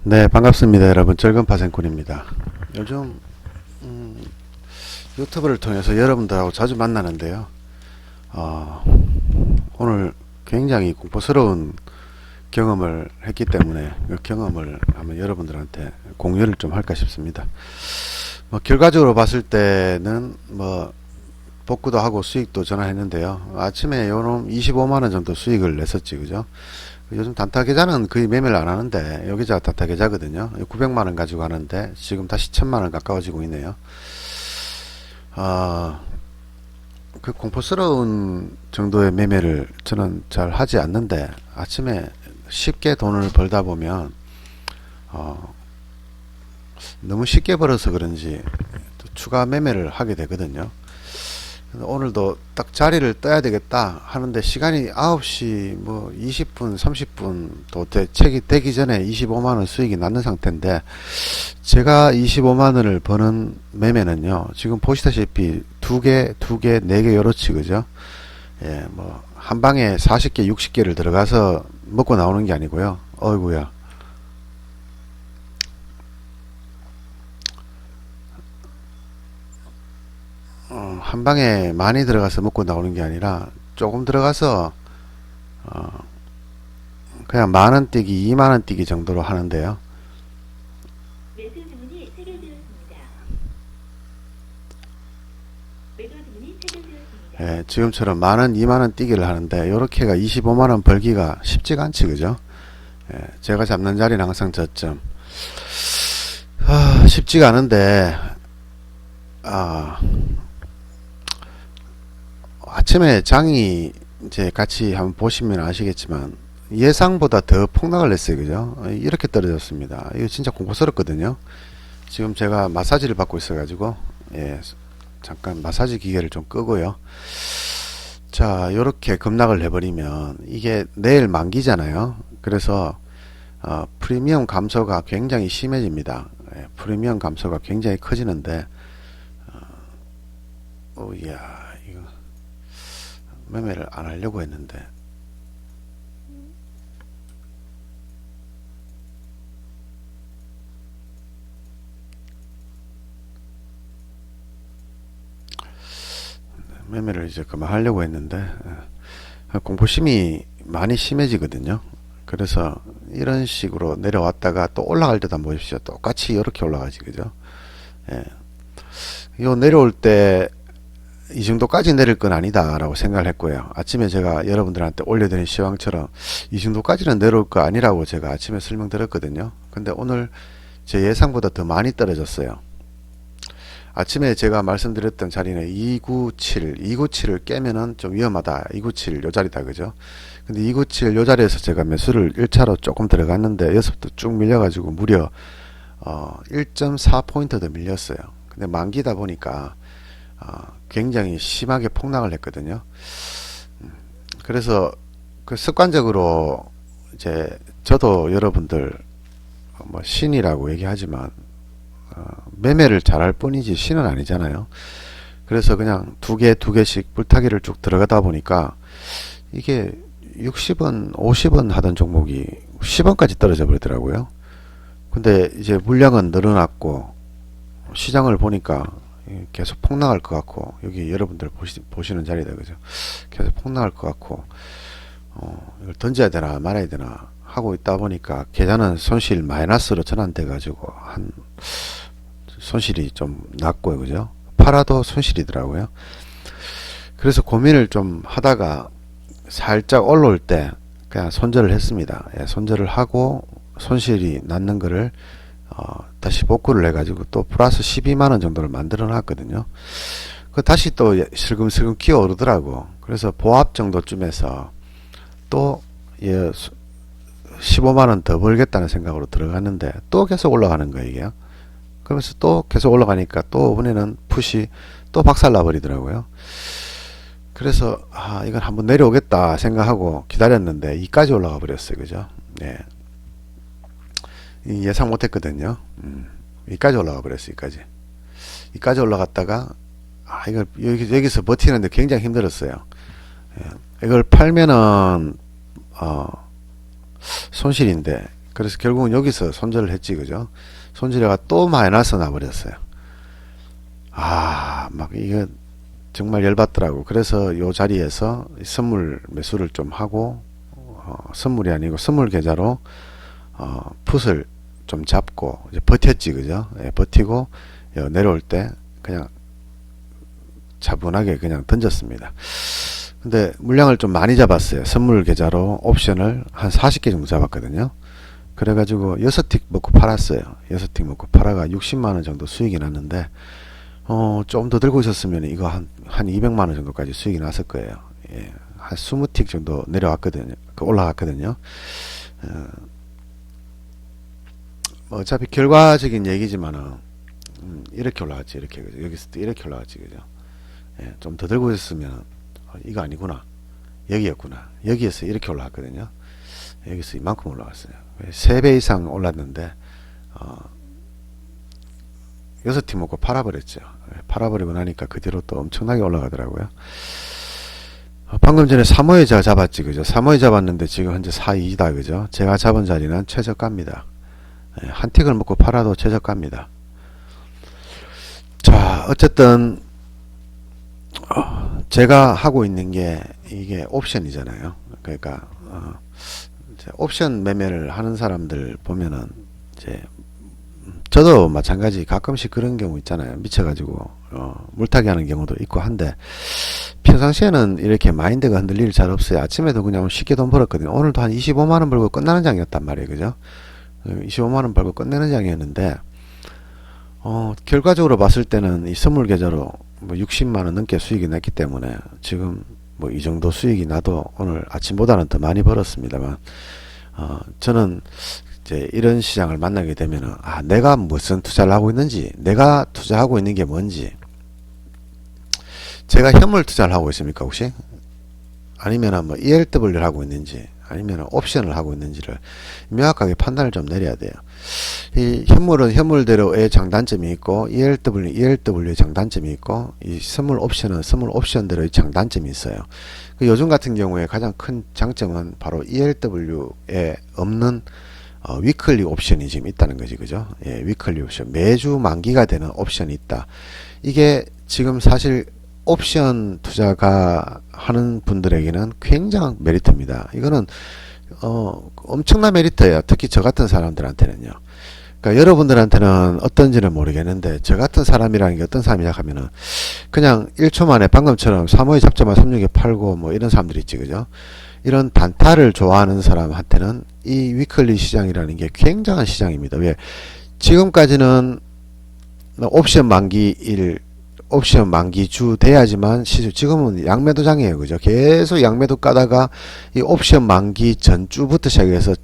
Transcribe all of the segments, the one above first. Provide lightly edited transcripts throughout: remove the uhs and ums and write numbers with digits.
네, 반갑습니다. 여러분. 절근파생꾼입니다. 요즘 유튜브를 통해서 여러분들하고 자주 만나는데요. 어, 오늘 굉장히 공포스러운 경험을 했기 때문에 그 경험을 한번 여러분들한테 공유를 좀 할까 싶습니다. 뭐 결과적으로 봤을 때는 뭐 복구도 하고 수익도 전환했는데요. 아침에 요놈 25만원 정도 수익을 냈었지, 그죠? 요즘 단타 계좌는 거의 매매를 안 하는데, 요 계좌가 단타 계좌거든요. 900만원 가지고 하는데, 지금 다시 1000만원 가까워지고 있네요. 아, 그 공포스러운 정도의 매매를 저는 잘 하지 않는데, 아침에 쉽게 돈을 벌다 보면, 어, 너무 쉽게 벌어서 그런지, 또 추가 매매를 하게 되거든요. 오늘도 딱 자리를 떠야 되겠다 하는데 시간이 9시 뭐 20분 30분 또 책이 되기 전에 25만원 수익이 났는 상태인데, 제가 25만원을 버는 매매는요, 지금 보시다시피 두 개, 네 개 요렇지, 그죠? 예, 뭐 한 방에 40개 60개를 들어가서 먹고 나오는 게 아니고요. 어이구야, 한 방에 많이 들어가서 먹고 나오는 게 아니라 조금 들어가서 어, 그냥 만원 뛰기 2만원 뛰기 정도로 하는데요. 매수 주문이 체결되었습니다. 매도 주문이 체결되었습니다. 예, 지금처럼 만원 2만원 뛰기를 하는데, 요렇게가 25만원 벌기가 쉽지가 않지, 그죠? 예, 제가 잡는 자리는 항상 저점. 쉽지가 않은데, 아, 아침에 장이 이제 같이 한번 보시면 아시겠지만 예상보다 더 폭락을 했어요, 그죠? 이렇게 떨어졌습니다. 이거 진짜 공포스럽거든요. 지금 제가 마사지를 받고 있어가지고, 예, 잠깐 마사지 기계를 좀 끄고요. 자, 요렇게 급락을 해버리면 이게 내일 만기잖아요. 그래서 프리미엄 감소가 굉장히 심해집니다. 예, 프리미엄 감소가 굉장히 커지는데, 이야, 이거 매매를 안 하려고 했는데, 매매를 이제 그만 하려고 했는데, 공포심이 많이 심해지거든요. 그래서 이런 식으로 내려왔다가 또 올라갈 때도 한번 보십시오. 똑같이 이렇게 올라가지, 그죠? 예. 요 내려올 때 이 정도까지 내릴 건 아니다 라고 생각을 했고요. 아침에 제가 여러분들한테 올려드린 시황처럼 이 정도까지는 내려올 거 아니라고 제가 아침에 설명드렸거든요. 근데 오늘 제 예상보다 더 많이 떨어졌어요. 아침에 제가 말씀드렸던 자리는 297을 깨면은 좀 위험하다. 297 요 자리다, 그죠? 근데 297 요 자리에서 제가 매수를 1차로 조금 들어갔는데, 여기서부터 쭉 밀려가지고 무려 1.4포인트 더 밀렸어요. 근데 만기다 보니까 굉장히 심하게 폭락을 했거든요. 그래서 그 습관적으로 이제 저도 여러분들 뭐 신이라고 얘기하지만 매매를 잘할 뿐이지 신은 아니잖아요. 그래서 그냥 두 개씩 불타기를 쭉 들어가다 보니까 이게 60원 50원 하던 종목이 10원까지 떨어져 버리더라고요. 근데 이제 물량은 늘어났고 시장을 보니까 계속 폭락할 것 같고, 여기 여러분들 보시는 자리다, 그죠? 계속 폭락할 것 같고, 이걸 던져야 되나 말아야 되나 하고 있다 보니까 계좌는 손실 마이너스로 전환돼 가지고 한 손실이 좀 났고요, 그죠? 팔아도 손실이더라고요. 그래서 고민을 좀 하다가 살짝 올라올 때 그냥 손절을 했습니다. 예, 손절을 하고 손실이 났는 거를 다시 복구를 해가지고 또 플러스 12만원 정도를 만들어 놨거든요. 그 다시 또 슬금슬금 기어 오르더라고. 그래서 보합 정도쯤에서 또 15만원 더 벌겠다는 생각으로 들어갔는데 또 계속 올라가는 거예요, 이게. 그러면서 또 계속 올라가니까 또 이번에는 풋이 또 박살나 버리더라고요. 그래서 이건 한번 내려오겠다 생각하고 기다렸는데 이까지 올라가 버렸어요, 그죠? 네. 예상 못했거든요. 여기까지 올라가 버렸어요. 여기까지 올라갔다가 이걸 여기서 버티는데 굉장히 힘들었어요. 예, 이걸 팔면은 손실인데 그래서 결국은 여기서 손절을 했지, 그죠? 손절해가 또 마이너스 나버렸어요. 막 이게 정말 열받더라고. 그래서 요 자리에서 선물 매수를 좀 하고, 선물이 아니고 선물 계좌로, 풋을 좀 잡고, 이제 버텼지, 그죠? 예, 버티고, 내려올 때 그냥 차분하게 그냥 던졌습니다. 근데 물량을 좀 많이 잡았어요. 선물 계좌로 옵션을 한 40개 정도 잡았거든요. 그래가지고 6틱 먹고 팔았어요. 6틱 먹고 팔아가 60만원 정도 수익이 났는데, 좀 더 들고 있었으면 이거 한 200만원 정도까지 수익이 났을 거예요. 예, 한 20틱 정도 내려왔거든요. 올라갔거든요. 어차피 결과적인 얘기지만은, 이렇게 올라갔지, 이렇게. 그죠? 여기서 또 이렇게 올라갔지, 그죠? 예, 좀 더 들고 있었으면, 이거 아니구나. 여기였구나. 여기에서 이렇게 올라갔거든요. 여기서 이만큼 올라갔어요. 3배 이상 올랐는데, 6팀 먹고 팔아버렸죠. 팔아버리고 나니까 그 뒤로 또 엄청나게 올라가더라고요. 방금 전에 3호의자 잡았지, 그죠? 3호의 잡았는데 지금 현재 4.2다, 그죠? 제가 잡은 자리는 최저가입니다. 한 틱을 먹고 팔아도 최저가입니다. 자, 어쨌든, 제가 하고 있는 게 이게 옵션이잖아요. 그러니까, 옵션 매매를 하는 사람들 보면은, 이제, 저도 마찬가지 가끔씩 그런 경우 있잖아요. 미쳐가지고 물타기 하는 경우도 있고 한데, 평상시에는 이렇게 마인드가 흔들릴 일 잘 없어요. 아침에도 그냥 쉽게 돈 벌었거든요. 오늘도 한 25만원 벌고 끝나는 장이었단 말이에요. 그죠? 25만원 벌고 끝내는 장이었는데, 결과적으로 봤을 때는 이 선물 계좌로 뭐 60만원 넘게 수익이 났기 때문에 지금 뭐 이 정도 수익이 나도 오늘 아침보다는 더 많이 벌었습니다만, 저는 이제 이런 시장을 만나게 되면은, 내가 무슨 투자를 하고 있는지, 내가 투자하고 있는 게 뭔지, 제가 현물 투자를 하고 있습니까, 혹시? 아니면은 뭐 ELW를 하고 있는지, 아니면 옵션을 하고 있는지를 명확하게 판단을 좀 내려야 돼요. 이 현물은 현물대로의 장단점이 있고, ELW는 ELW의 장단점이 있고, 이 선물 옵션은 선물 옵션대로의 장단점이 있어요. 요즘 같은 경우에 가장 큰 장점은 바로 ELW에 없는 위클리 옵션이 지금 있다는 거지, 그죠? 예, 위클리 옵션. 매주 만기가 되는 옵션이 있다. 이게 지금 사실 옵션 투자가 하는 분들에게는 굉장한 메리트입니다. 이거는, 엄청난 메리트예요. 특히 저 같은 사람들한테는요. 그러니까 여러분들한테는 어떤지는 모르겠는데, 저 같은 사람이라는 게 어떤 사람이냐 하면은, 그냥 1초 만에 방금처럼 3호에 잡자마자 36에 팔고 뭐 이런 사람들이 있지, 그죠? 이런 단타를 좋아하는 사람한테는 이 위클리 시장이라는 게 굉장한 시장입니다. 왜? 지금까지는 옵션 만기일, 옵션 만기주 돼야지만 지금은 양매도장이에요. 그죠? 계속 양매도 까다가 이 옵션 만기 전주부터 시작해서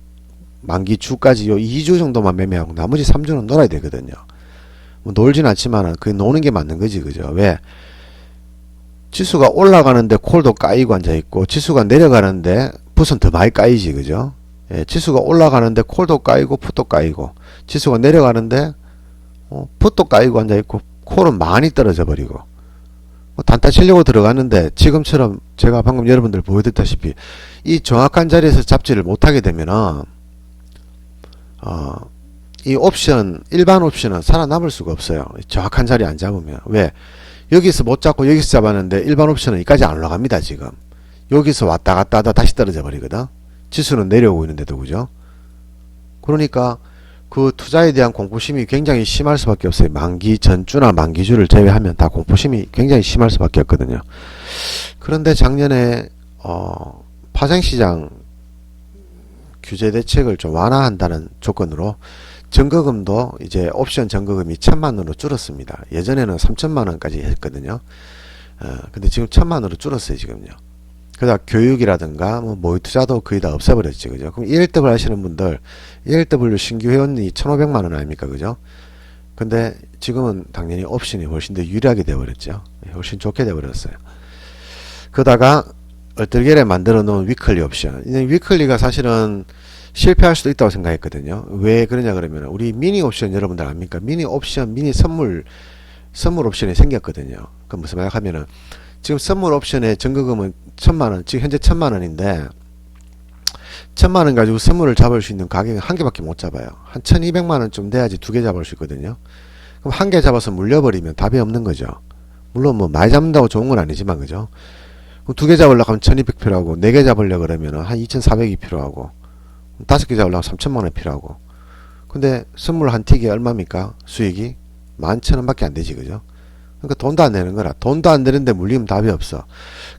만기주까지 요 2주 정도만 매매하고 나머지 3주는 놀아야 되거든요. 뭐 놀진 않지만은 그게 노는 게 맞는 거지. 그죠? 왜? 지수가 올라가는데 콜도 까이고 앉아있고, 지수가 내려가는데 풋은 더 많이 까이지, 그죠? 예, 지수가 올라가는데 콜도 까이고 풋도 까이고, 지수가 내려가는데 풋도 까이고 앉아있고, 콜은 많이 떨어져 버리고, 단타 치려고 들어갔는데 지금처럼 제가 방금 여러분들 보여드렸다시피 이 정확한 자리에서 잡지를 못하게 되면은 이 옵션, 일반 옵션은 살아남을 수가 없어요. 정확한 자리 안 잡으면. 왜? 여기서 못 잡고 여기서 잡았는데 일반 옵션은 여기까지 안 올라갑니다. 지금 여기서 왔다 갔다 하다 다시 떨어져 버리거든. 지수는 내려오고 있는데도. 그죠? 그러니까 그 투자에 대한 공포심이 굉장히 심할 수밖에 없어요. 만기 전주나 만기주를 제외하면 다 공포심이 굉장히 심할 수밖에 없거든요. 그런데 작년에 파생시장 규제 대책을 좀 완화한다는 조건으로 증거금도 이제 옵션 증거금이 1,000만원으로 줄었습니다. 예전에는 3,000만원까지 했거든요. 근데 지금 1,000만원으로 줄었어요, 지금요. 그러다 교육이라든가 뭐 모의 투자도 거의 다 없애버렸지, 그죠? 그럼 ELW 하시는 분들, ELW 신규 회원이 1,500만원 아닙니까, 그죠? 근데 지금은 당연히 옵션이 훨씬 더 유리하게 되어버렸죠. 훨씬 좋게 되어버렸어요. 그러다가 얼떨결에 만들어 놓은 위클리 옵션. 이 위클리가 사실은 실패할 수도 있다고 생각했거든요. 왜 그러냐 그러면, 우리 미니 옵션 여러분들 압니까? 미니 옵션, 미니 선물 옵션이 생겼거든요. 그 무슨 말 하면은, 지금 선물 옵션의 증거금은 1,000만원, 지금 현재 1,000만원인데, 1000만원 가지고 선물을 잡을 수 있는 가격은 한 개밖에 못 잡아요. 한 1200만원 좀 돼야지 두 개 잡을 수 있거든요. 그럼 한 개 잡아서 물려버리면 답이 없는 거죠. 물론 뭐 많이 잡는다고 좋은 건 아니지만, 그죠? 두 개 잡으려고 하면 1200 필요하고, 네 개 잡으려고 그러면 한 2400이 필요하고, 다섯 개 잡으려고 3000만원 필요하고. 근데 선물 한 틱이 얼마입니까? 수익이 11,000원 밖에 안 되지, 그죠? 그러니까 돈도 안 내는 거라. 돈도 안 되는데 물리면 답이 없어.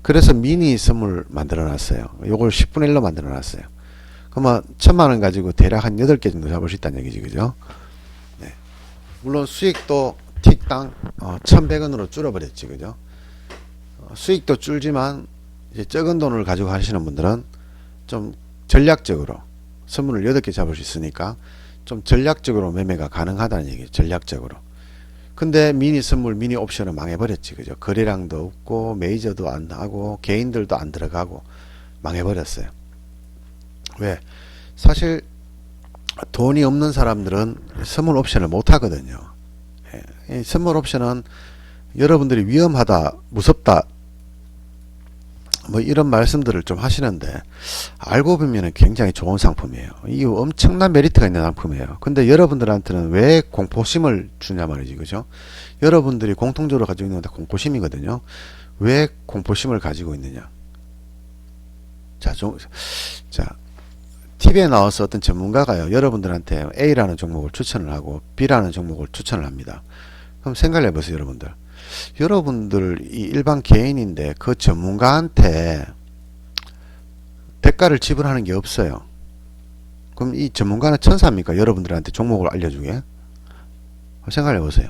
그래서 미니 선물 만들어 놨어요. 요걸 10분의 1로 만들어 놨어요. 그러면 1000만원 가지고 대략 한 8개 정도 잡을 수 있다는 얘기지, 그죠? 네. 물론 수익도 틱당 1100원으로 줄어버렸지, 그죠? 수익도 줄지만 이제 적은 돈을 가지고 하시는 분들은 좀 전략적으로 선물을 8개 잡을 수 있으니까 좀 전략적으로 매매가 가능하다는 얘기죠. 전략적으로. 근데 미니 선물, 미니 옵션은 망해버렸지, 그죠? 거래량도 없고 메이저도 안 하고 개인들도 안 들어가고 망해버렸어요. 왜? 사실 돈이 없는 사람들은 선물 옵션을 못 하거든요. 이 선물 옵션은 여러분들이 위험하다, 무섭다, 뭐 이런 말씀들을 좀 하시는데, 알고 보면 굉장히 좋은 상품이에요. 이 엄청난 메리트가 있는 상품이에요. 근데 여러분들한테는 왜 공포심을 주냐 말이지, 그죠? 여러분들이 공통적으로 가지고 있는 건 다 공포심이거든요. 왜 공포심을 가지고 있느냐? 자, TV에 나와서 어떤 전문가가요, 여러분들한테 A라는 종목을 추천을 하고 B라는 종목을 추천을 합니다. 그럼 생각을 해보세요, 여러분들. 여러분들 이 일반 개인인데 그 전문가한테 대가를 지불하는 게 없어요. 그럼 이 전문가는 천사입니까? 여러분들한테 종목을 알려주게? 생각해 보세요.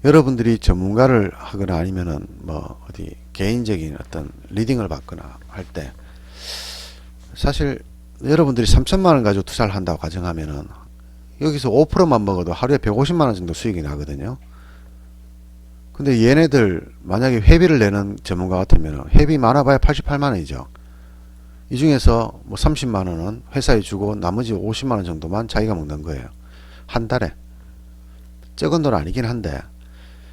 여러분들이 전문가를 하거나 아니면은 뭐 어디 개인적인 어떤 리딩을 받거나 할 때, 사실 여러분들이 3천만원 가지고 투자를 한다고 가정하면은 여기서 5%만 먹어도 하루에 150만원 정도 수익이 나거든요. 근데 얘네들 만약에 회비를 내는 전문가 같으면 회비 많아봐야 88만원이죠. 이 중에서 뭐 30만원은 회사에 주고 나머지 50만원 정도만 자기가 먹는 거예요. 한 달에. 적은 돈 아니긴 한데,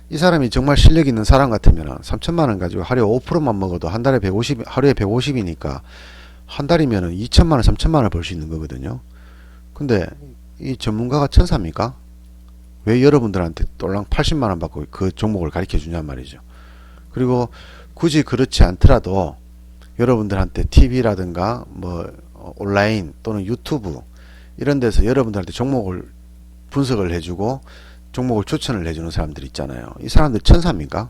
이 사람이 정말 실력 있는 사람 같으면 3천만원 가지고 하루에 5%만 먹어도 한 달에 150, 하루에 150이니까 한 달이면은 2천만원, 3천만원 벌 수 있는 거거든요. 근데 이 전문가가 천사입니까? 왜 여러분들한테 똘랑 80만원 받고 그 종목을 가르쳐 주냔 말이죠. 그리고 굳이 그렇지 않더라도 여러분들한테 TV라든가 뭐 온라인 또는 유튜브 이런 데서 여러분들한테 종목을 분석을 해주고 종목을 추천을 해주는 사람들 있잖아요. 이 사람들 천사입니까?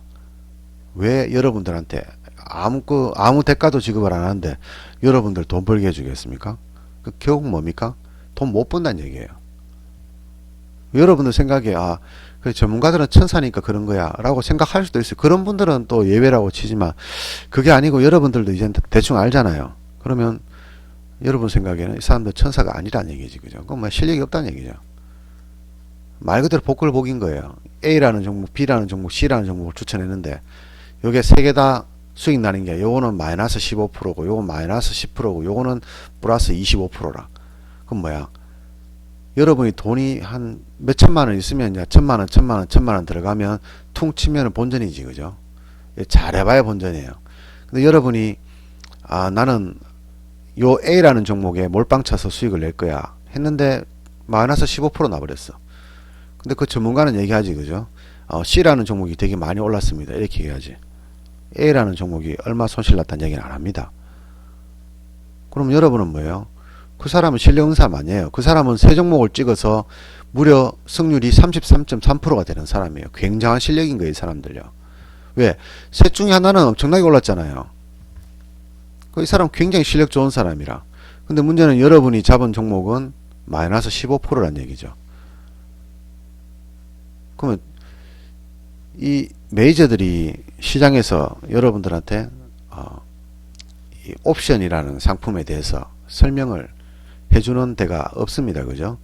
왜 여러분들한테 아무 대가도 지급을 안 하는데 여러분들 돈 벌게 해주겠습니까? 그 결국 뭡니까? 돈 못 번다는 얘기예요. 여러분들 생각에 그래 전문가들은 천사니까 그런 거야 라고 생각할 수도 있어요. 그런 분들은 또 예외라고 치지만 그게 아니고 여러분들도 이제 대충 알잖아요. 그러면 여러분 생각에는 이 사람들 천사가 아니라는 얘기지, 그죠? 그건 뭐 실력이 없다는 얘기죠. 말 그대로 복글복인 거예요. A라는 종목, B라는 종목, C라는 종목을 추천했는데 요게 세 개 다 수익 나는 게 요거는 마이너스 15%고 요건 마이너스 10%고 요거는 플러스 25%라. 그럼 뭐야? 여러분이 돈이 한 몇천만 원 있으면 야 천만 원 들어가면 퉁 치면 본전이지, 그죠? 잘해봐야 본전이에요. 근데 여러분이 나는 요 A라는 종목에 몰빵 쳐서 수익을 낼 거야 했는데 마이너스 15% 나버렸어. 근데 그 전문가는 얘기하지, 그죠? C라는 종목이 되게 많이 올랐습니다, 이렇게 얘기하지. A라는 종목이 얼마 손실 났다는 얘기는 안 합니다. 그럼 여러분은 뭐예요? 그 사람은 실력 있는 사람 아니에요. 그 사람은 세 종목을 찍어서 무려 승률이 33.3%가 되는 사람이에요. 굉장한 실력인 거예요, 이 사람들요. 왜? 셋 중에 하나는 엄청나게 올랐잖아요. 이 사람 굉장히 실력 좋은 사람이라. 근데 문제는 여러분이 잡은 종목은 마이너스 15%란 얘기죠. 그러면 이 메이저들이 시장에서 여러분들한테 이 옵션이라는 상품에 대해서 설명을 해주는 데가 없습니다, 그죠?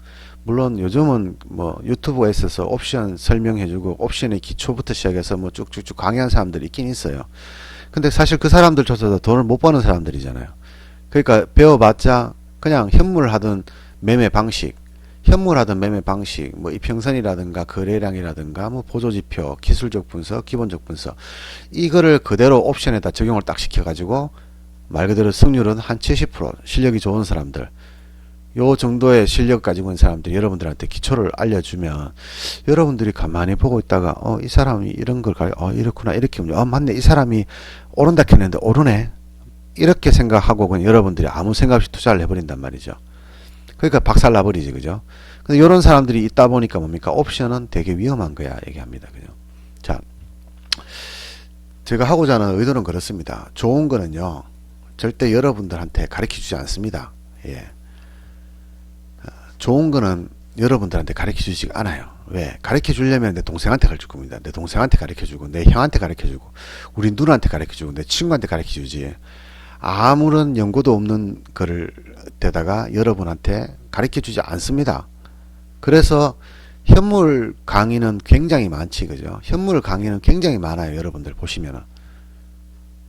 물론 요즘은 뭐 유튜브에 있어서 옵션 설명해주고 옵션의 기초부터 시작해서 뭐 쭉쭉쭉 강의한 사람들이 있긴 있어요. 근데 사실 그 사람들조차도 돈을 못 버는 사람들이잖아요. 그러니까 배워봤자 그냥 현물하던 매매 방식, 뭐 이평선이라든가 거래량이라든가 뭐 보조지표, 기술적 분석, 기본적 분석, 이거를 그대로 옵션에다 적용을 딱 시켜가지고 말 그대로 승률은 한 70%, 실력이 좋은 사람들, 요 정도의 실력 가지고 있는 사람들이 여러분들한테 기초를 알려주면 여러분들이 가만히 보고 있다가 이 사람이 이런 걸 이렇구나 이렇게 맞네 이 사람이 오른다 했는데 오르네 이렇게 생각하고 그냥 여러분들이 아무 생각 없이 투자를 해버린단 말이죠. 그러니까 박살 나버리지, 그죠? 근데 이런 사람들이 있다 보니까 뭡니까? 옵션은 되게 위험한 거야 얘기합니다. 그죠? 자, 제가 하고자 하는 의도는 그렇습니다. 좋은 거는요 절대 여러분들한테 가르쳐 주지 않습니다. 예. 좋은 거는 여러분들한테 가르쳐 주지 않아요. 왜? 가르쳐 주려면 내 동생한테 가르칠 겁니다. 내 동생한테 가르쳐 주고 내 형한테 가르쳐 주고 우리 누나한테 가르쳐 주고 내 친구한테 가르쳐 주지, 아무런 연고도 없는 거를 데다가 여러분한테 가르쳐 주지 않습니다. 그래서 현물 강의는 굉장히 많지, 그죠? 현물 강의는 굉장히 많아요. 여러분들 보시면은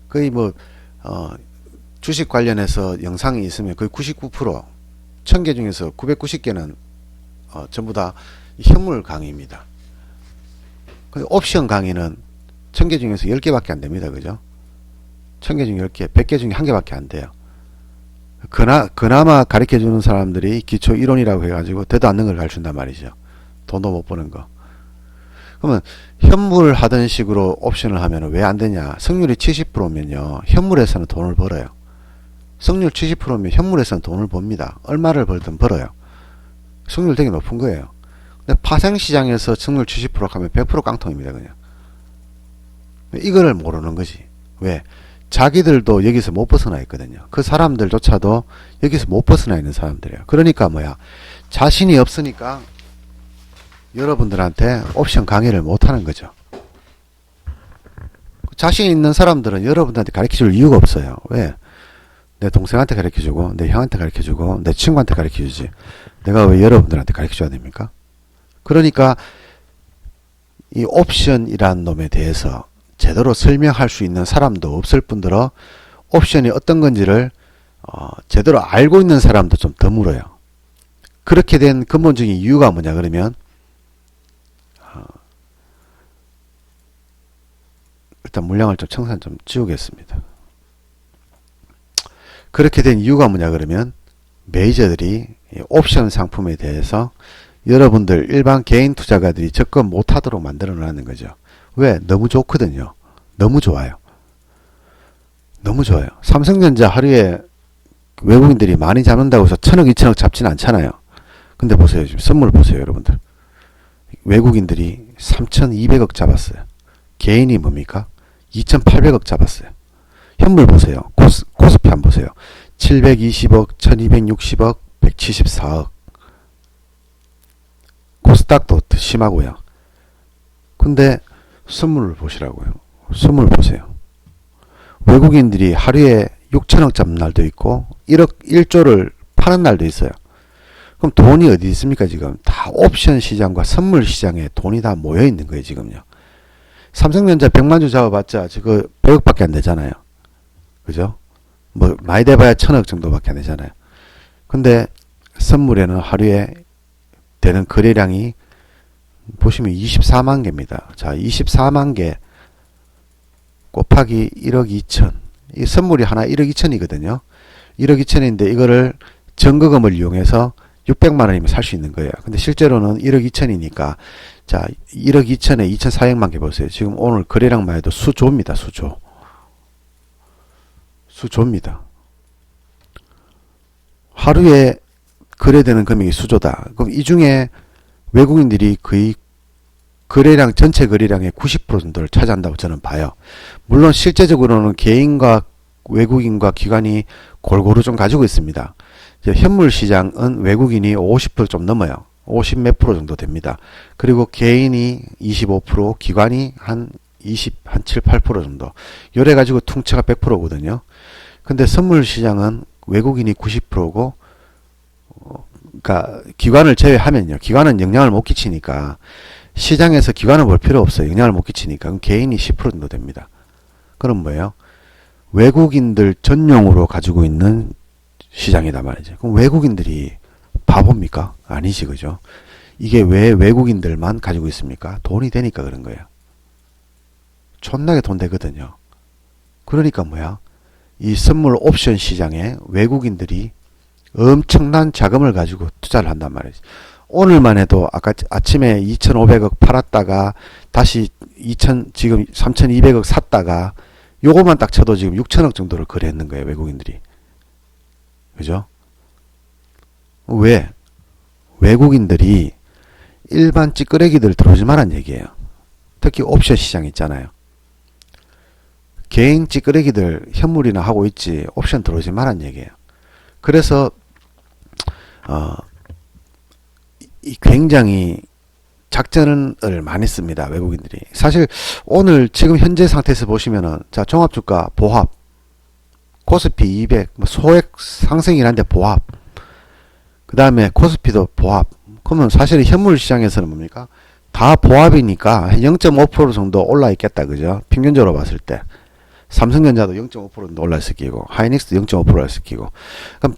거의 주식 관련해서 영상이 있으면 거의 99%, 1000개 중에서 990개는 전부 다 현물 강의입니다. 옵션 강의는 1000개 중에서 10개밖에 안 됩니다. 그죠? 1000개 중에 10개, 100개 중에 1개밖에 안 돼요. 그나마 가르쳐 주는 사람들이 기초 이론이라고 해가지고 되도 않는 걸 가르친단 말이죠. 돈도 못 버는 거. 그러면 현물 하던 식으로 옵션을 하면 왜 안 되냐? 승률이 70%면요. 현물에서는 돈을 벌어요. 승률 70%면 현물에서는 돈을 법니다. 얼마를 벌든 벌어요. 승률 되게 높은 거예요. 근데 파생시장에서 승률 70% 하면 100% 깡통입니다. 그냥. 이거를 모르는 거지. 왜? 자기들도 여기서 못 벗어나 있거든요. 그 사람들조차도 여기서 못 벗어나 있는 사람들이에요. 그러니까 자신이 없으니까 여러분들한테 옵션 강의를 못 하는 거죠. 자신 있는 사람들은 여러분들한테 가르쳐 줄 이유가 없어요. 왜? 내 동생한테 가르쳐 주고 내 형한테 가르쳐 주고 내 친구한테 가르쳐 주지, 내가 왜 여러분들한테 가르쳐 줘야 됩니까? 그러니까 이 옵션이라는 놈에 대해서 제대로 설명할 수 있는 사람도 없을 뿐더러 옵션이 어떤 건지를 제대로 알고 있는 사람도 좀 드물어요. 그렇게 된 근본적인 이유가 뭐냐 그러면 일단 물량을 좀 청산 좀 지우겠습니다. 그렇게 된 이유가 뭐냐 그러면 메이저들이 옵션 상품에 대해서 여러분들 일반 개인 투자가들이 접근 못하도록 만들어 놨는 거죠. 왜? 너무 좋거든요. 너무 좋아요. 너무 좋아요. 삼성전자 하루에 외국인들이 많이 잡는다고 해서 1000억 2000억 잡지는 않잖아요. 근데 보세요. 지금 선물 보세요. 여러분들. 외국인들이 3200억 잡았어요. 개인이 뭡니까? 2800억 잡았어요. 현물 보세요. 코스피 한번 보세요. 720억, 1260억, 174억. 코스닥도 더 심하고요. 근데 선물을 보시라고요. 선물 보세요. 외국인들이 하루에 6천억 잡는 날도 있고 1억 1조를 파는 날도 있어요. 그럼 돈이 어디 있습니까? 지금 다 옵션 시장과 선물 시장에 돈이 다 모여 있는 거예요. 지금요. 삼성전자 100만주 잡아봤자 저거 100억밖에 안 되잖아요. 그죠? 많이 돼봐야 1000억 정도밖에 안 되잖아요. 근데 선물에는 하루에 되는 거래량이 보시면 24만 개입니다. 자, 24만 개 곱하기 1억 2천. 이 선물이 하나 1억 2천이거든요. 1억 2천인데 이거를 전거금을 이용해서 600만 원이면 살 수 있는 거예요. 근데 실제로는 1억 2천이니까 자, 1억 2천에 2,400만 개 보세요. 지금 오늘 거래량만 해도 수조입니다. 수조. 수조입니다. 하루에 거래되는 금액이 수조다. 그럼 이 중에 외국인들이 거의 거래량, 전체 거래량의 90% 정도를 차지한다고 저는 봐요. 물론 실제적으로는 개인과 외국인과 기관이 골고루 좀 가지고 있습니다. 현물 시장은 외국인이 50% 좀 넘어요. 50 몇 프로 정도 됩니다. 그리고 개인이 25%, 기관이 한 7, 8% 정도. 요래 가지고 퉁쳐가 100%거든요. 근데 선물 시장은 외국인이 90%고, 그러니까 기관을 제외하면요. 기관은 영향을 못 끼치니까 시장에서 기관을 볼 필요 없어요. 영향을 못 끼치니까. 그럼 개인이 10% 정도 됩니다. 그럼 뭐예요? 외국인들 전용으로 가지고 있는 시장이다 말이죠. 그럼 외국인들이 바보입니까? 아니지, 그죠? 이게 왜 외국인들만 가지고 있습니까? 돈이 되니까 그런 거예요. 존나게 돈 되거든요. 그러니까 뭐야? 이 선물 옵션 시장에 외국인들이 엄청난 자금을 가지고 투자를 한단 말이지. 오늘만 해도 아까 아침에 2,500억 팔았다가 다시 지금 3,200억 샀다가 요거만 딱 쳐도 지금 6천억 정도를 거래했는 거예요, 외국인들이. 그죠? 왜? 외국인들이 일반 찌끄레기들 들어오지 말란 얘기예요. 특히 옵션 시장 있잖아요. 개인 찌끄레기들 현물이나 하고 있지 옵션 들어오지 말란 얘기예요. 그래서 굉장히 작전을 많이 씁니다, 외국인들이. 사실 오늘 지금 현재 상태에서 보시면은 자, 종합주가 보합, 코스피 200 소액 상승이란데 보합, 그 다음에 코스피도 보합. 그러면 사실 현물 시장에서는 뭡니까? 다 보합이니까 0.5% 정도 올라 있겠다, 그죠? 평균적으로 봤을 때 삼성전자도 0.5% 정도 올라 있을 끼고 하이닉스도 0.5% 올라 있을 끼고. 그럼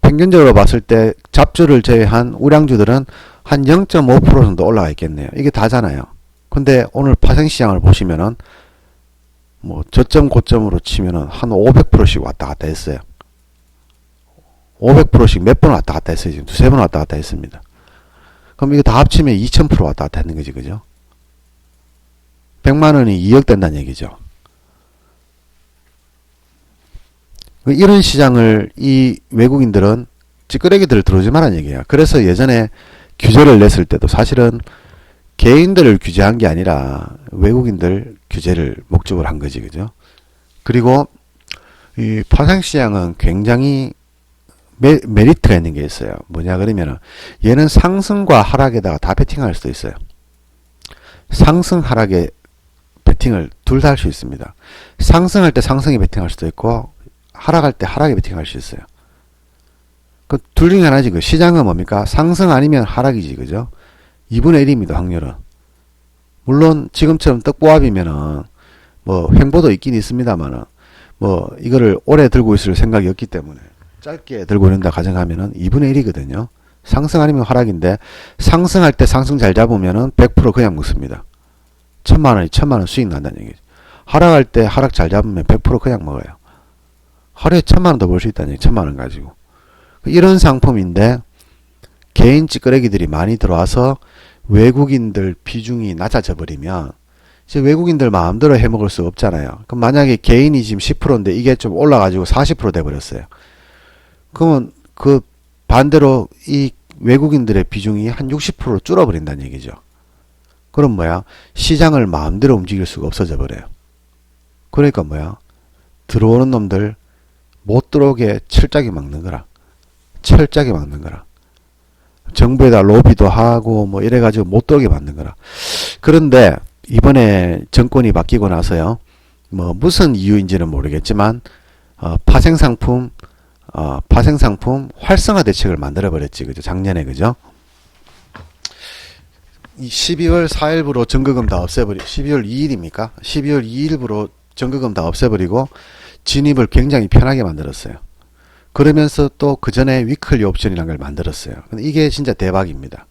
평균적으로 봤을 때 잡주를 제외한 우량주들은 한 0.5% 정도 올라가 있겠네요. 이게 다잖아요. 근데 오늘 파생시장을 보시면은 뭐 저점 고점으로 치면은 한 500%씩 왔다 갔다 했어요. 500%씩 몇 번 왔다 갔다 했어요. 지금 두세 번 왔다 갔다 했습니다. 그럼 이거 다 합치면 2000% 왔다 갔다 했는 거지, 그죠? 100만 원이 2억 된다는 얘기죠. 이런 시장을 이 외국인들은 찌끄레기들을 들어오지 말란 얘기예요. 그래서 예전에 규제를 냈을 때도 사실은 개인들을 규제한 게 아니라 외국인들 규제를 목적으로 한 거지, 그죠? 그리고 이 파생시장은 굉장히 메리트가 있는 게 있어요. 뭐냐 그러면은 얘는 상승과 하락에다가 다 베팅할 수도 있어요. 상승 하락에 베팅을 둘 다 할 수 있습니다. 상승할 때 상승에 베팅할 수도 있고 하락할 때 하락에 베팅할 수 있어요. 그 둘 중에 하나지. 그 시장은 뭡니까? 상승 아니면 하락이지, 그죠? 2분의 1입니다, 확률은. 물론 지금처럼 떡보합이면은 뭐 횡보도 있긴 있습니다만은 뭐 이거를 오래 들고 있을 생각이 없기 때문에 짧게 들고 있는다 가정하면은 2분의 1이거든요. 상승 아니면 하락인데 상승할 때 상승 잘 잡으면은 100% 그냥 먹습니다. 1000만원이 1000만원 수익 난다는 얘기죠. 하락할 때 하락 잘 잡으면 100% 그냥 먹어요. 하루에 1000만원 더 벌 수 있다는 얘기, 1000만원 가지고. 이런 상품인데 개인 찌끄레기들이 많이 들어와서 외국인들 비중이 낮아져 버리면 이제 외국인들 마음대로 해먹을 수 없잖아요. 그럼 만약에 개인이 지금 10%인데 이게 좀 올라가지고 40% 돼버렸어요. 그러면 그 반대로 이 외국인들의 비중이 한 60% 줄어버린다는 얘기죠. 그럼 뭐야? 시장을 마음대로 움직일 수가 없어져 버려요. 그러니까 뭐야? 들어오는 놈들 못 들어오게 철저하게 막는 거라. 철저하게 막는 거라. 정부에다 로비도 하고 뭐 이래가지고 못 들어오게 만든 거라. 그런데 이번에 정권이 바뀌고 나서요. 뭐 무슨 이유인지는 모르겠지만 파생상품 활성화 대책을 만들어 버렸지, 그죠? 작년에, 그죠? 이 12월 4일부로 전거금 다 없애버리, 12월 2일입니까? 12월 2일부로 전거금 다 없애버리고 진입을 굉장히 편하게 만들었어요. 그러면서 또 그 전에 위클리 옵션이라는 걸 만들었어요. 근데 이게 진짜 대박입니다.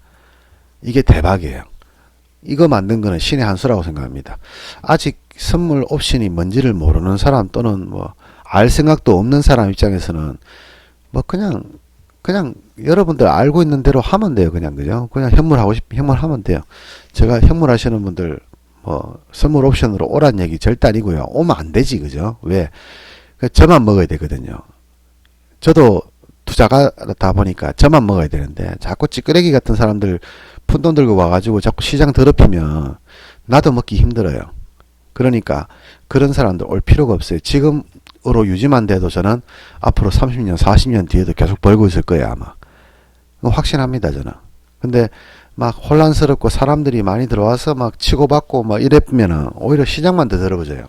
이게 대박이에요. 이거 만든 거는 신의 한 수라고 생각합니다. 아직 선물 옵션이 뭔지를 모르는 사람 또는 뭐 알 생각도 없는 사람 입장에서는 뭐 그냥 여러분들 알고 있는 대로 하면 돼요. 그죠? 그냥 현물 하면 돼요. 제가 현물 하시는 분들 뭐 선물 옵션으로 오란 얘기 절대 아니고요. 오면 안 되지, 그죠? 왜? 저만 먹어야 되거든요. 저도 투자가다 보니까 저만 먹어야 되는데 자꾸 찌끄레기 같은 사람들 푼돈 들고 와가지고 자꾸 시장 더럽히면 나도 먹기 힘들어요. 그러니까 그런 사람들 올 필요가 없어요. 지금으로 유지만 돼도 저는 앞으로 30년 40년 뒤에도 계속 벌고 있을 거예요, 아마. 확신합니다, 저는. 근데 막 혼란스럽고 사람들이 많이 들어와서 막 치고받고 막 이랬으면은 오히려 시장만 더 더러워져요.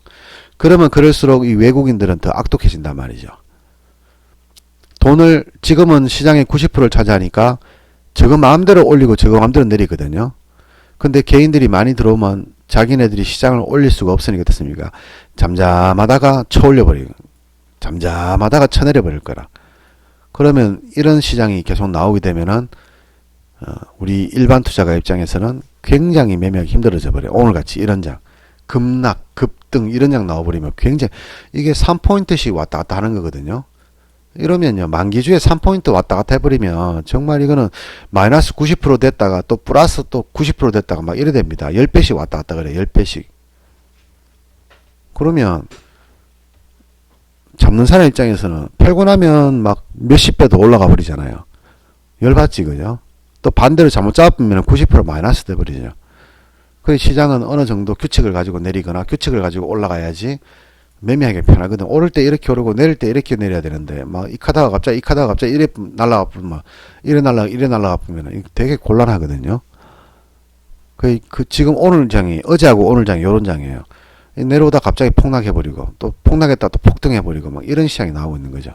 그러면 그럴수록 이 외국인들은 더 악독해진단 말이죠. 돈을 지금은 시장의 90%를 차지하니까 저거 마음대로 올리고 저거 마음대로 내리거든요. 근데 개인들이 많이 들어오면 자기네들이 시장을 올릴 수가 없으니까 어떻습니까? 잠잠하다가 쳐올려버리고 잠잠하다가 쳐내려버릴 거라. 그러면 이런 시장이 계속 나오게 되면은 우리 일반 투자가 입장에서는 굉장히 매매하기 힘들어져 버려요. 오늘같이 이런 장 급락, 급등 이런 장 나와버리면 굉장히 이게 3포인트씩 왔다 갔다 하는 거거든요. 이러면요, 만기주에 3포인트 왔다 갔다 해버리면 정말 이거는 마이너스 90% 됐다가 또 플러스 또 90% 됐다가 막 이래 됩니다. 10배씩 왔다 갔다 그래요. 10배씩. 그러면 잡는 사람 입장에서는 팔고 나면 막 몇십 배 더 올라가 버리잖아요. 열받지, 그죠? 또 반대로 잘못 잡으면 90% 마이너스 돼버리죠. 그 시장은 어느 정도 규칙을 가지고 내리거나 규칙을 가지고 올라가야지 매매하기 편하거든. 오를 때 이렇게 오르고 내릴 때 이렇게 내려야 되는데 막 이 카다가 갑자기 이래 날라가 보면 이래 날라가 보면 되게 곤란하거든요. 그 지금 오늘 장이 어제하고 오늘 장이 요런 장이에요. 내려오다 갑자기 폭락해버리고 또 폭락했다 또 폭등해버리고 막 이런 시장이 나오고 있는 거죠.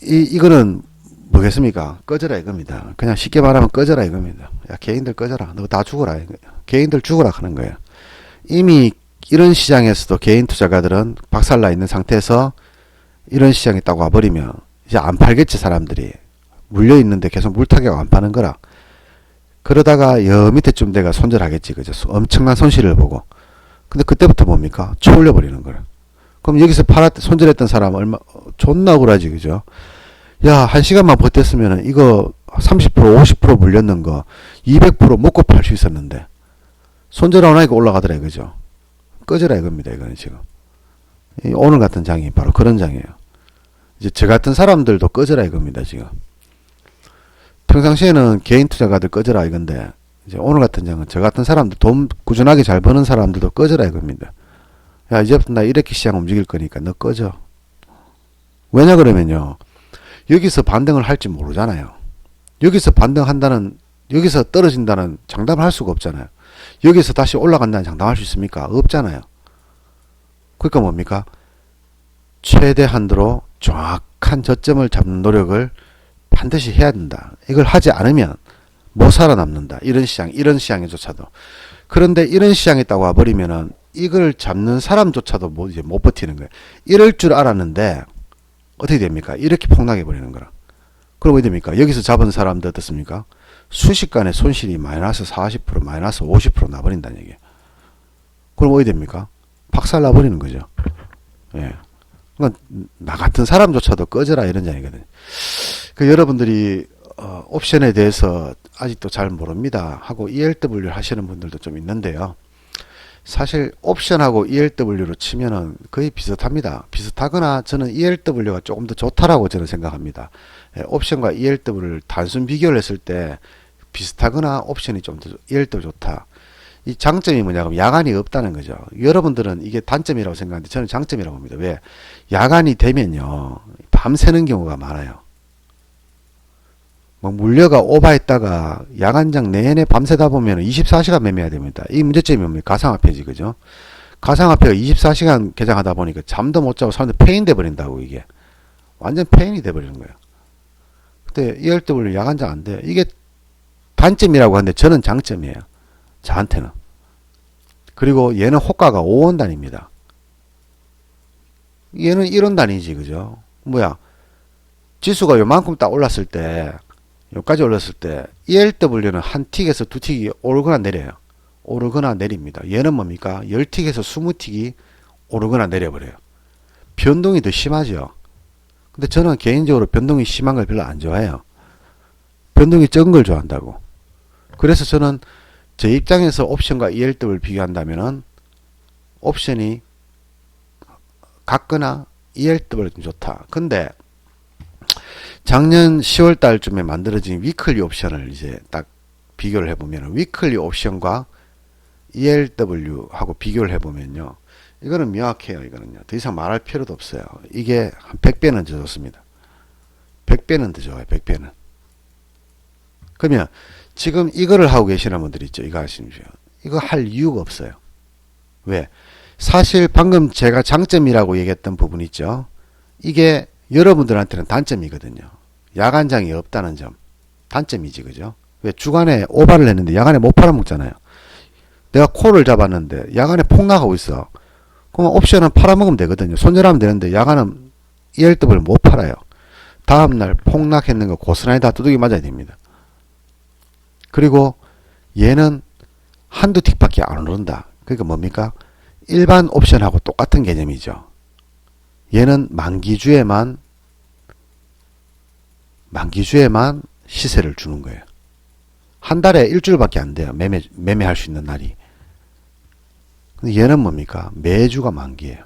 이거는 뭐겠습니까? 꺼져라 이겁니다. 그냥 쉽게 말하면 꺼져라 이겁니다. 야, 개인들 꺼져라. 너 다 죽어라. 개인들 죽어라 하는 거예요. 이미 이런 시장에서도 개인 투자가들은 박살나 있는 상태에서 이런 시장에 딱 와버리면 이제 안 팔겠지. 사람들이 물려 있는데 계속 물타기하고 안 파는 거라. 그러다가 여 밑에쯤 내가 손절하겠지. 그죠? 엄청난 손실을 보고. 근데 그때부터 뭡니까? 쳐올려 버리는 거라. 그럼 여기서 손절했던 사람 얼마 존나 억울하지. 그죠? 야, 한 시간만 버텼으면 이거 30% 50% 물렸는 거 200% 먹고 팔 수 있었는데 손절 안 하니까 올라가더라. 그죠? 꺼져라 이겁니다. 이거는 지금 오늘 같은 장이 바로 그런 장이에요. 이제 저 같은 사람들도 꺼져라 이겁니다. 지금 평상시에는 개인 투자가들 꺼져라 이건데 이제 오늘 같은 장은 저 같은 사람들 돈 꾸준하게 잘 버는 사람들도 꺼져라 이겁니다. 야, 이제부터 나 이렇게 시장 움직일 거니까 너 꺼져. 왜냐 그러면요, 여기서 반등을 할지 모르잖아요. 여기서 반등한다는, 여기서 떨어진다는 장담을 할 수가 없잖아요. 여기서 다시 올라간다는 장담할 수 있습니까? 없잖아요. 그러니까 뭡니까? 최대 한도로 정확한 저점을 잡는 노력을 반드시 해야 된다. 이걸 하지 않으면 못 살아남는다. 이런 시장에조차도. 그런데 이런 시장에 딱 와버리면은 이걸 잡는 사람조차도 이제 못 버티는 거예요. 이럴 줄 알았는데 어떻게 됩니까? 이렇게 폭락해버리는 거라. 그럼 어떻게 됩니까? 여기서 잡은 사람들 어떻습니까? 순식간에 손실이 마이너스 40%, 마이너스 50% 나버린다는 얘기예요. 그럼 어떻게 됩니까? 박살 나버리는 거죠. 예. 그러니까 나 같은 사람조차도 꺼져라 이런 장이거든요. 그 여러분들이 옵션에 대해서 아직도 잘 모릅니다 하고 ELW를 하시는 분들도 좀 있는데요. 사실 옵션하고 ELW로 치면은 거의 비슷합니다. 비슷하거나 저는 ELW가 조금 더 좋다라고 저는 생각합니다. 예, 옵션과 ELW를 단순 비교를 했을 때 비슷하거나 옵션이 좀 더 ELW 좋다. 이 장점이 뭐냐 그러면 야간이 없다는 거죠. 여러분들은 이게 단점이라고 생각하는데 저는 장점이라고 봅니다. 왜? 야간이 되면요, 밤새는 경우가 많아요. 막 물려가 오버했다가 야간장 내내 밤새다 보면 24시간 매매해야 됩니다. 이 문제점이 뭡니까? 가상화폐지, 그죠? 가상화폐가 24시간 개장하다 보니까 잠도 못 자고 사람들 페인 돼버린다고. 이게 완전 페인이 돼버리는 거예요. 근데 ELW 야간장 안 돼요. 이게 단점이라고 하는데 저는 장점이에요. 저한테는. 그리고 얘는 호가가 5원단입니다. 얘는 1원단이지, 그죠? 뭐야? 지수가 요만큼 딱 올랐을 때, 여기까지 올랐을 때, ELW는 한 틱에서 두 틱이 오르거나 내려요. 오르거나 내립니다. 얘는 뭡니까? 10틱에서 20틱이 오르거나 내려버려요. 변동이 더 심하죠. 근데 저는 개인적으로 변동이 심한 걸 별로 안 좋아해요. 변동이 적은 걸 좋아한다고. 그래서 저는 제 입장에서 옵션과 ELW를 비교한다면은 옵션이 같거나 ELW가 좀 좋다. 근데 작년 10월 달쯤에 만들어진 위클리 옵션을 이제 딱 비교를 해보면 위클리 옵션과 ELW하고 비교를 해보면요, 이거는 명확해요. 이거는요, 더 이상 말할 필요도 없어요. 이게 한 100배는 더 좋습니다. 100배는 더 좋아요. 100배는. 그러면 지금 이거를 하고 계시는 분들 있죠. 이거 하십시오. 이거 할 이유가 없어요. 왜? 사실 방금 제가 장점이라고 얘기했던 부분 있죠. 이게 여러분들한테는 단점이거든요. 야간장이 없다는 점. 단점이지, 그죠? 왜? 주간에 오바를 했는데 야간에 못 팔아먹잖아요. 내가 콜을 잡았는데 야간에 폭락하고 있어. 그럼 옵션은 팔아먹으면 되거든요. 손절하면 되는데 야간은 ELW를 못 팔아요. 다음날 폭락했는 거 고스란히 다 두들겨 맞아야 됩니다. 그리고 얘는 한두 틱밖에 안 오른다. 그러니까 뭡니까? 일반 옵션하고 똑같은 개념이죠. 얘는 만기주에만 시세를 주는 거예요. 한 달에 일주일밖에 안 돼요. 매매할 수 있는 날이. 근데 얘는 뭡니까? 매주가 만기예요.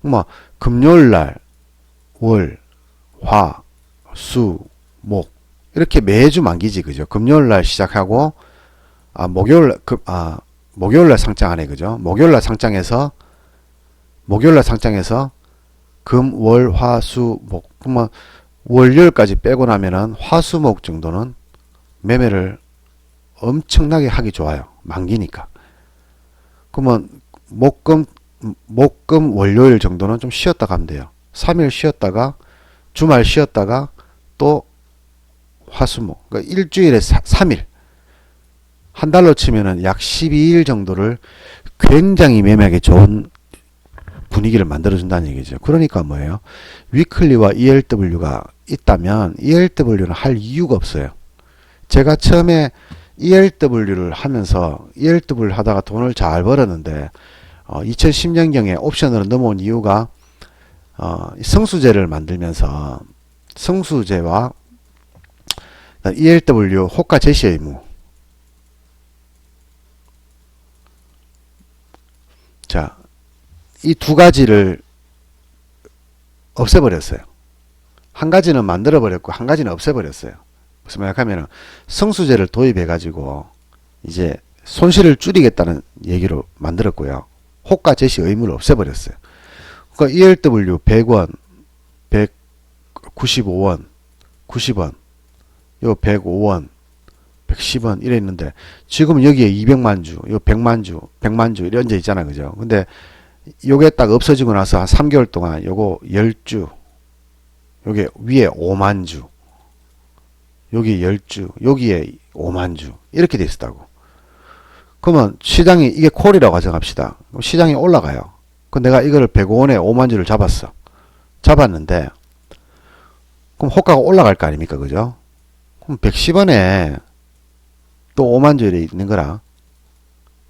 뭐 금요일 날, 월, 화, 수, 목 이렇게 매주 만기지, 그죠? 금요일 날 시작하고 목요일 날 상장하네, 그죠? 목요일 날 상장해서 금, 월, 화, 수, 목. 그러면 월요일까지 빼고 나면은 화, 수, 목 정도는 매매를 엄청나게 하기 좋아요. 만기니까. 그러면 목금, 월요일 정도는 좀 쉬었다 가면 돼요. 3일 쉬었다가 주말 쉬었다가 또 화수목. 그러니까 일주일에 3일. 한 달로 치면은 약 12일 정도를 굉장히 매매하기 좋은 분위기를 만들어준다는 얘기죠. 그러니까 뭐예요? 위클리와 ELW가 있다면 ELW는 할 이유가 없어요. 제가 처음에 ELW를 하면서 ELW를 하다가 돈을 잘 벌었는데 2010년경에 옵션으로 넘어온 이유가 성수제를 만들면서 성수제와 ELW 호가 제시 의무. 자, 이 두 가지를 없애버렸어요. 한 가지는 만들어버렸고 한 가지는 없애버렸어요. 무슨 말이냐면 성수제를 도입해가지고 이제 손실을 줄이겠다는 얘기로 만들었고요. 호가 제시 의무를 없애버렸어요. 그러니까 ELW 100원, 195원, 90원, 요 105원, 110원 이래 있는데 지금 여기에 200만 주, 요 100만 주, 100만 주 이런 데 있잖아, 그죠? 근데 요게 딱 없어지고 나서 한 3개월 동안 요거 10주, 요게 위에 5만 주, 여기 10주, 여기에 5만 주 이렇게 돼 있었다고. 그러면 시장이 이게 콜이라고 가정합시다. 그럼 시장이 올라가요. 그럼 내가 이거를 105원에 5만 주를 잡았는데 그럼 호가가 올라갈 거 아닙니까, 그죠? 그럼 110원에 또 5만 주에 있는 거라.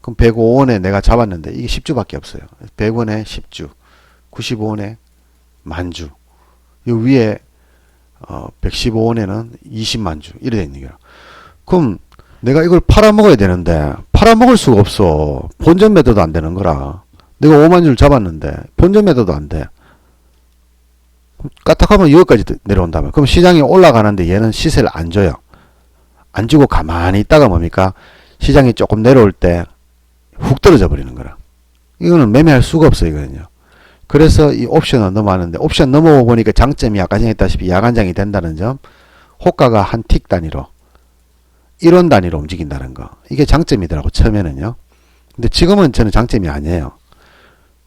그럼 105원에 내가 잡았는데 이게 10주밖에 없어요. 100원에 10주, 95원에 만주, 요 위에 115원에는 20만 주 이래 있는 거야. 그럼 내가 이걸 팔아먹어야 되는데 팔아먹을 수가 없어. 본전 매도도 안 되는 거라. 내가 5만 주를 잡았는데 본전 매도도 안 돼. 까딱하면 여기까지 내려온다면 그럼 시장이 올라가는데 얘는 시세를 안 줘요. 안 주고 가만히 있다가 뭡니까? 시장이 조금 내려올 때 훅 떨어져 버리는 거라. 이거는 매매할 수가 없어요, 이거는요. 그래서 이 옵션을 넘어가는데 옵션 넘어오 보니까 장점이 아까 전했다시피 야간장이 된다는 점, 호가가 한 틱 단위로 1원 단위로 움직인다는 거. 이게 장점이더라고, 처음에는요. 근데 지금은 저는 장점이 아니에요.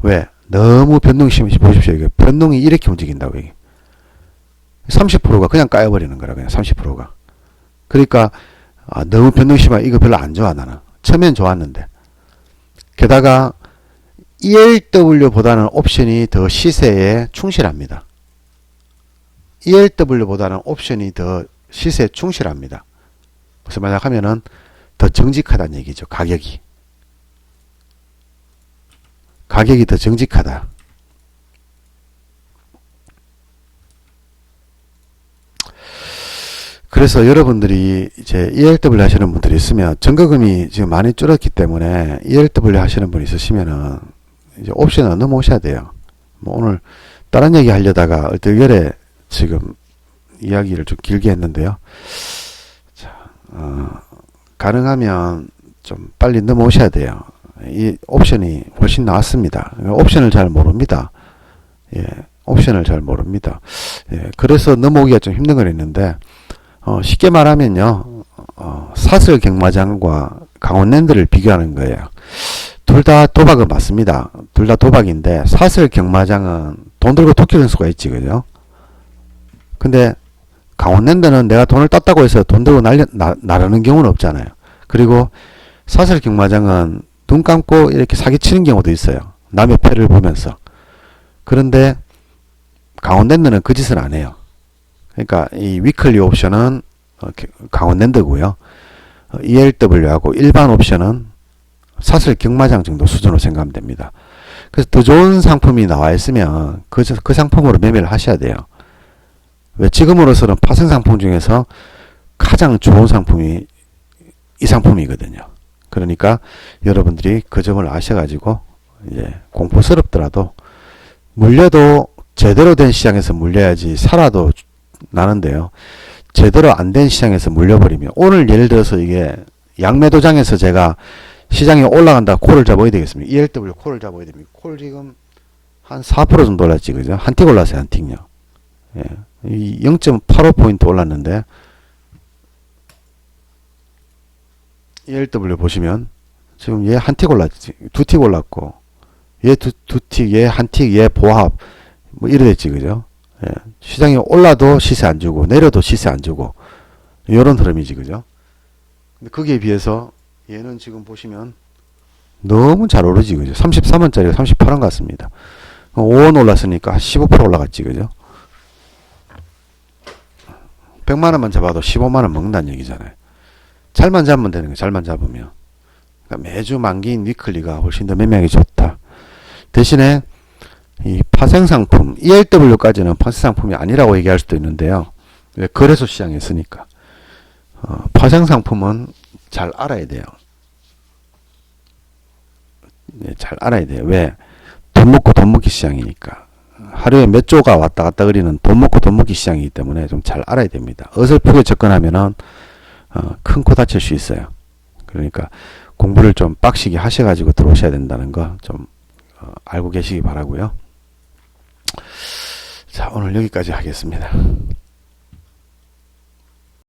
왜? 너무 변동이 심해서 보십시오. 이게 변동이 이렇게 움직인다고, 이게. 30%가 그냥 까여버리는 거라, 그냥 30%가. 그러니까, 너무 변동이 심하면 이거 별로 안 좋아, 나는. 처음엔 좋았는데. 게다가, ELW보다는 옵션이 더 시세에 충실합니다. ELW보다는 옵션이 더 시세에 충실합니다. 무슨 말이냐 하면은 더 정직하다는 얘기죠. 가격이 더 정직하다. 그래서 여러분들이 이제 ELW 하시는 분들이 있으면 증거금이 지금 많이 줄었기 때문에 ELW 하시는 분이 있으시면은 이제 옵션을 넘어오셔야 돼요. 뭐 오늘 다른 얘기 하려다가 얼떨결에 지금 이야기를 좀 길게 했는데요. 자, 가능하면 좀 빨리 넘어오셔야 돼요. 이 옵션이 훨씬 나았습니다. 옵션을 잘 모릅니다. 예, 옵션을 잘 모릅니다. 예, 그래서 넘어오기가 좀 힘든 건 있는데, 쉽게 말하면요, 사슬 경마장과 강원랜드를 비교하는 거예요. 둘 다 도박은 맞습니다. 둘 다 도박인데, 사슬 경마장은 돈 들고 토끼는 수가 있지, 그죠? 근데, 강원랜드는 내가 돈을 땄다고 해서 돈 들고 나르는 경우는 없잖아요. 그리고, 사슬 경마장은 눈 감고 이렇게 사기치는 경우도 있어요. 남의 패를 보면서. 그런데, 강원랜드는 그 짓을 안 해요. 그러니까 이 위클리 옵션은 강원랜드고요. ELW하고 일반 옵션은 사슬 경마장 정도 수준으로 생각하면 됩니다. 그래서 더 좋은 상품이 나와 있으면 그 상품으로 매매를 하셔야 돼요. 왜 지금으로서는 파생 상품 중에서 가장 좋은 상품이 이 상품이거든요. 그러니까 여러분들이 그 점을 아셔가지고 이제 공포스럽더라도 물려도 제대로 된 시장에서 물려야지 살아도 나는데요. 제대로 안 된 시장에서 물려버리면 오늘 예를 들어서 이게 양매도장에서 제가 시장이 올라간다 콜을 잡아야 되겠습니다. ELW 콜을 잡아야 됩니다. 콜 지금 한 4% 정도 올랐지 그죠? 한 틱 올랐어요. 한 틱요. 예. 이 0.85포인트 올랐는데 ELW 보시면 지금 얘 한 틱 올랐지. 두 틱 올랐고 얘 두 틱, 얘 한 틱, 얘 보합 뭐 이래 됐지 그죠? 예. 시장이 올라도 시세 안 주고 내려도 시세 안 주고 이런 흐름이지 그죠? 근데 거기에 비해서 얘는 지금 보시면 너무 잘 오르지 그죠? 33원짜리가 38원 같습니다. 5원 올랐으니까 15% 올라갔지 그죠? 100만원만 잡아도 15만원 먹는다는 얘기잖아요. 잘만 잡으면 되는 거예요. 잘만 잡으면. 그러니까 매주 만기인 위클리가 훨씬 더 매매하기 좋다. 대신에 이 파생상품 ELW까지는 파생상품이 아니라고 얘기할 수도 있는데요. 왜? 거래소 시장에 있으니까. 파생상품은 잘 알아야 돼요. 네, 잘 알아야 돼요. 왜? 돈 먹고 돈 먹기 시장이니까. 하루에 몇 조가 왔다 갔다 그리는 돈 먹고 돈 먹기 시장이기 때문에 좀 잘 알아야 됩니다. 어설프게 접근하면은 큰 코 다칠 수 있어요. 그러니까 공부를 좀 빡시게 하셔가지고 들어오셔야 된다는 거 좀 알고 계시기 바라고요. 자, 오늘 여기까지 하겠습니다.